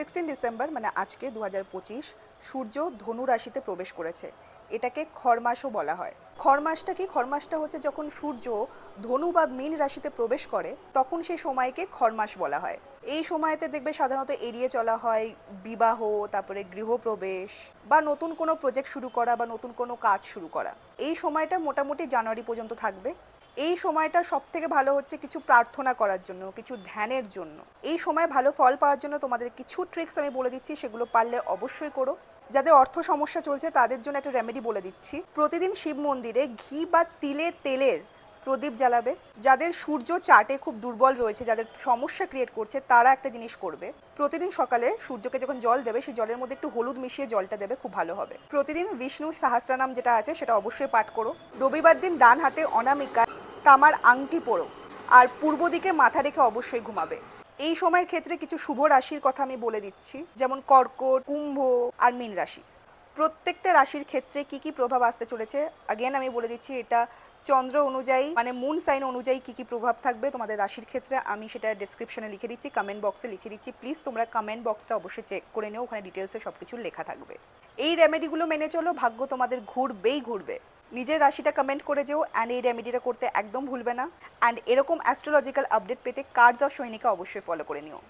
December মানে আজকে 2025 সূর্য ধনু রাশিতে প্রবেশ করেছে। এটাকে খরমাসও বলা হয়। খরমাসটা কি? খরমাসটা হচ্ছে যখন সূর্য ধনু বা মীন রাশিতে প্রবেশ করে তখন সেই সময়কে খরমাস বলা হয়। এই সময়তে দেখবে সাধারণত এড়িয়ে চলা হয় বিবাহ, তারপরে গৃহপ্রবেশ বা নতুন কোনো প্রজেক্ট শুরু করা বা নতুন কোনো কাজ শুরু করা। এই সময়টা মোটামুটি জানুয়ারি পর্যন্ত থাকবে। এই সময়টা সব থেকে ভালো হচ্ছে কিছু প্রার্থনা করার জন্য, কিছু ধ্যানের জন্য। এই সময় ভালো ফল পাওয়ার জন্য তোমাদের কিছু ট্রিক্স আমি বলে দিচ্ছি, সেগুলো পারলে অবশ্যই করো। যাদের অর্থ সমস্যা চলছে তাদের জন্য একটা রেমেডি বলে দিচ্ছি। প্রতিদিন শিব মন্দিরে ঘি বা তিলের তেলের প্রদীপ জ্বালাবে। যাদের সূর্য চার্টে খুব দুর্বল রয়েছে, যাদের সমস্যা ক্রিয়েট করছে, তারা একটা জিনিস করবে। প্রতিদিন সকালে সূর্যকে যখন জল দেবে সেই জলের মধ্যে একটু হলুদ মিশিয়ে জলটা দেবে, খুব ভালো হবে। প্রতিদিন বিষ্ণু সহস্রনাম যেটা আছে সেটা অবশ্যই পাঠ করো। রবিবার দিন ডান হাতে অনামিকা তামার আংটি পরো, আর পূর্ব দিকে মাথা রেখে অবশ্যই ঘুমাবে। এই সময়ের ক্ষেত্রে কিছু শুভ রাশির কথা আমি বলে দিচ্ছি, যেমন কর্কট, কুম্ভ আর মীন রাশি। প্রত্যেকটা রাশির ক্ষেত্রে কি কি প্রভাব আসতে চলেছে আগেন আমি বলে দিচ্ছি। এটা চন্দ্র অনুযায়ী মানে মুন সাইন অনুযায়ী কি কি প্রভাব থাকবে তোমাদের রাশির ক্ষেত্রে আমি সেটা ডেসক্রিপশনে লিখে দিচ্ছি, কমেন্ট বক্সে লিখে দিচ্ছি। প্লিজ তোমরা কমেন্ট বক্সটা অবশ্যই চেক করে নিও, ওখানে ডিটেলসে সব কিছু লেখা থাকবে। এই রেমেডিগুলো মেনে চলো, ভাগ্য তোমাদের ঘুরবেই ঘুরবে। নিজের রাশিটা কমেন্ট করে যেও, অ্যান্ড এই রেমেডিটা করতে একদম ভুলবে না। অ্যান্ড এরকম অ্যাস্ট্রোলজিক্যাল আপডেট পেতে কার্ডস অফ সৈনিকা অবশ্যই ফলো করে নিও।